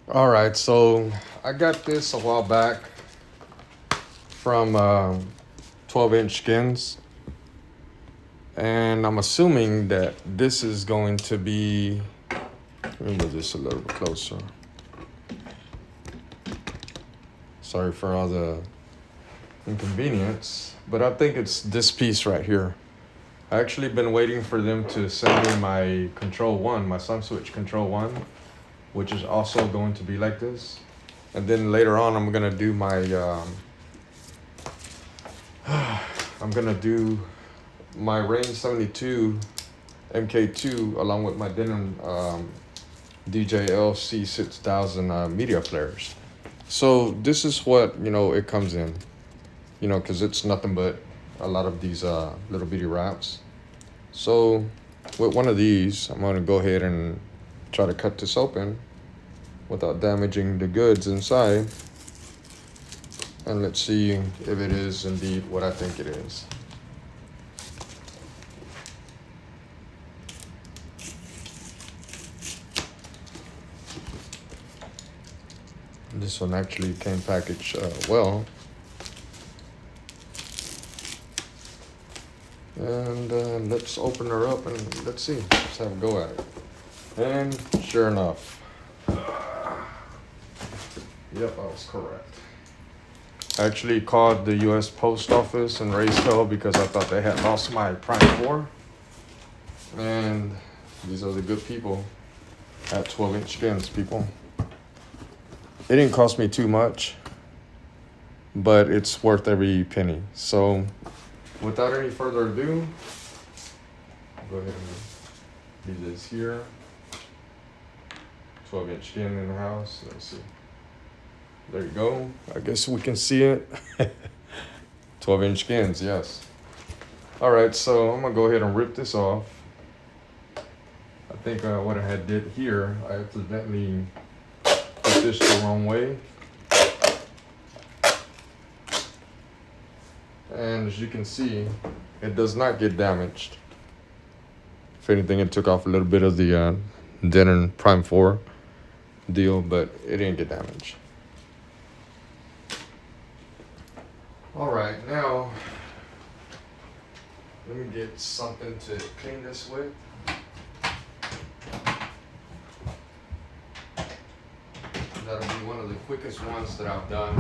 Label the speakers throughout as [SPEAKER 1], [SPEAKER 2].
[SPEAKER 1] All right, so I got this a while back from 12-inch Skins, and I'm assuming that this is going to be. Let me move this a little bit closer. Sorry for all the inconvenience, but I think it's this piece right here. I actually been waiting for them to send me my Control 1, my Sun Switch Control 1, which is also going to be like this. And then later on, I'm gonna do my I'm gonna do my Range 72 MK2 along with my Denon DJL C6000 media players. So this is what it comes in, because it's nothing but a lot of these little bitty wraps. So with one of these, I'm gonna go ahead and try to cut this open without damaging the goods inside. And let's see if it is indeed what I think it is. This one actually came packaged well. And let's open her up and let's see. Let's have a go at it. And sure enough, yep, I was correct. I actually called the U.S. Post Office and raised hell because I thought they had lost my Prime 4. And these are the good people at 12-inch Skins, people. It didn't cost me too much, but it's worth every penny. So without any further ado, I'll go ahead and leave this here. 12-inch Skin in the house. Let's see. There you go. I guess we can see it. 12-inch Skins, yes. All right, so I'm gonna go ahead and rip this off. I think what I had did here, I accidentally put this the wrong way. And as you can see, it does not get damaged. If anything, it took off a little bit of the Denon Prime 4 deal, but it didn't get damaged. All right, now let me get something to clean this with. That'll be one of the quickest ones that I've done.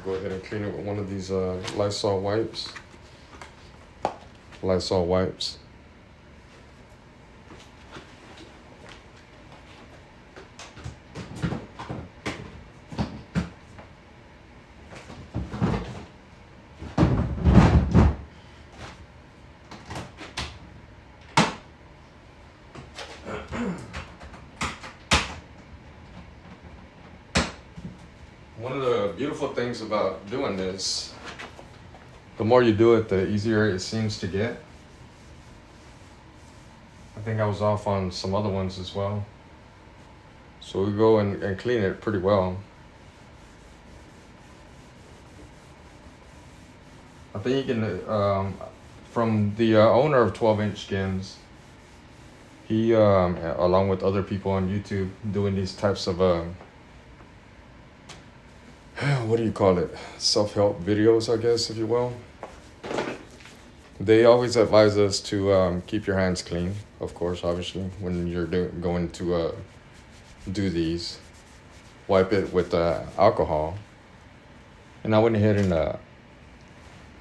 [SPEAKER 1] Go ahead and clean it with one of these Lysol wipes. Lysol wipes. One of the beautiful things about doing this, the more you do it, the easier it seems to get. I think I was off on some other ones as well. So we go and clean it pretty well. I think you can, from the owner of 12-inch Skins, he, along with other people on YouTube, doing these types of, what do you call it? Self-help videos, I guess, if you will. They always advise us to keep your hands clean, of course, obviously, when you're going to do these. Wipe it with alcohol. And I went ahead and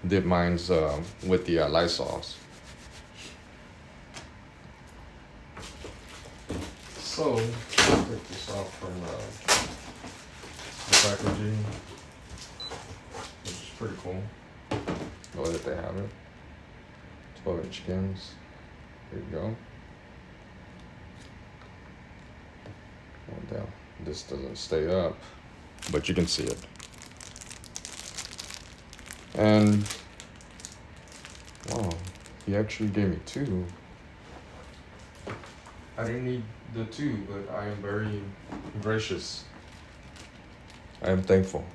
[SPEAKER 1] did mine's with the Lysols. So, I'll take this off from the packaging, which is pretty cool. Know that they have it. 12-inch Skins. There you go. Oh, damn. This doesn't stay up, but you can see it. And wow, he actually gave me two. I didn't need the two, but I am very gracious. I am thankful.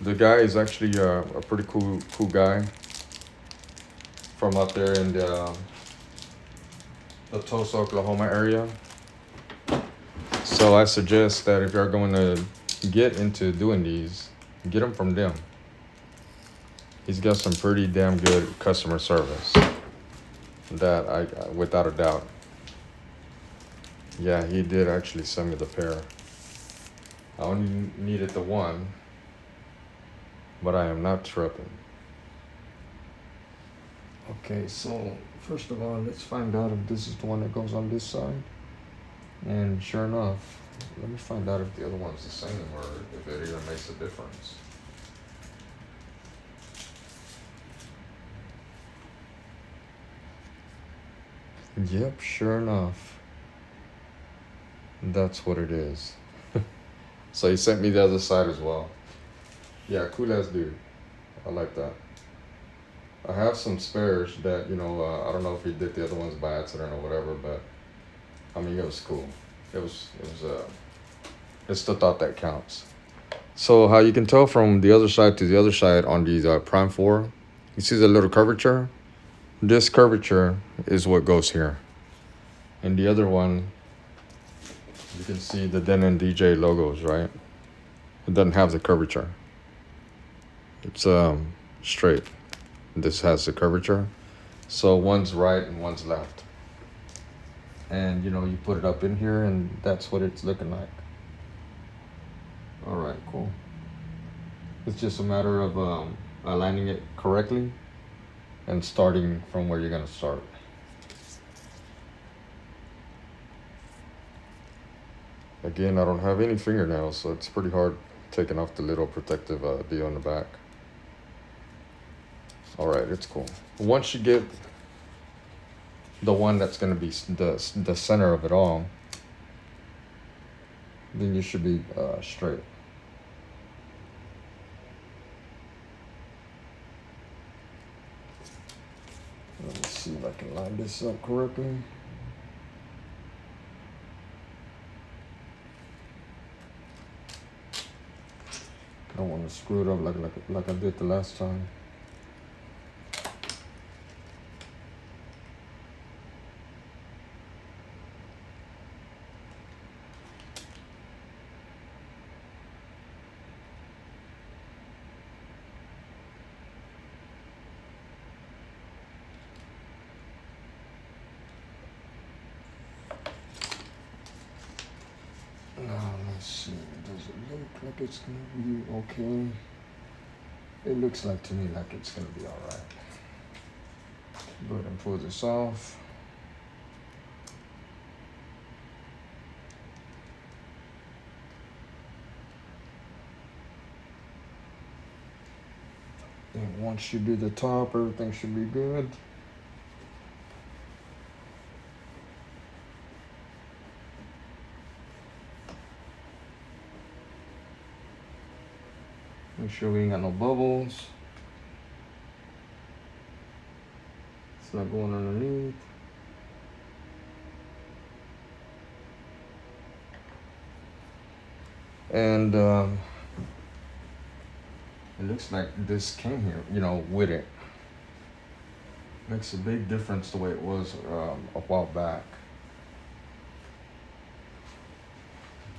[SPEAKER 1] The guy is actually a pretty cool guy from out there in the Tulsa, Oklahoma area. So I suggest that if you're going to get into doing these, get them from them. He's got some pretty damn good customer service. That I without a doubt. Yeah, he did actually send me the pair. I only needed the one, but I am not tripping. Okay, so first of all, let's find out if this is the one that goes on this side. And sure enough, let me find out if the other one's the same or if it even makes a difference. Yep, sure enough. That's what it is. So he sent me the other side as well. Yeah, cool ass dude. I like that. I have some spares that, I don't know if he did the other ones by accident or whatever, but I mean, it was cool. It's the thought that counts. So how you can tell from the other side to the other side on these Prime 4, you see the little curvature? This curvature is what goes here. And the other one, you can see the Denon DJ logos, right? It doesn't have the curvature. It's straight. This has the curvature. So one's right and one's left. And you put it up in here and that's what it's looking like. All right, cool. It's just a matter of aligning it correctly and starting from where you're gonna start. Again, I don't have any fingernails, so it's pretty hard taking off the little protective deal on the back. All right, it's cool. Once you get the one that's gonna be the center of it all, then you should be straight. Let me see if I can line this up correctly. I don't want to screw it up like I did the last time. Now let's see, does it look like it's gonna be okay? It looks like to me like it's gonna be all right. Go ahead and pull this off. And once you do the top, everything should be good. Make sure we ain't got no bubbles. It's not going underneath. And it looks like this came here, with it. Makes a big difference the way it was a while back.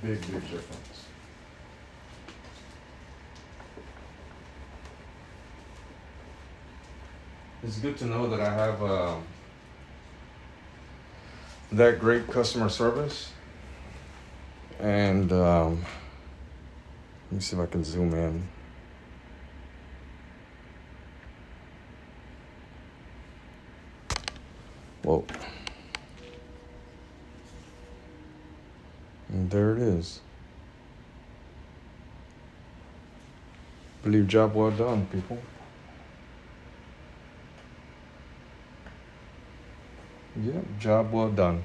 [SPEAKER 1] Big difference. It's good to know that I have that great customer service. And let me see if I can zoom in. Whoa. And there it is. Believe job well done, people. Yeah, job well done.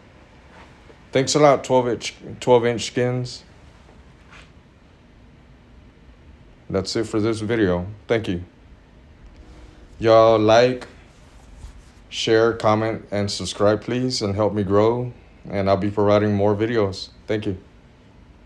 [SPEAKER 1] Thanks a lot, 12-inch Skinz. That's it for this video. Thank you. Y'all like, share, comment, and subscribe, please, and help me grow. And I'll be providing more videos. Thank you.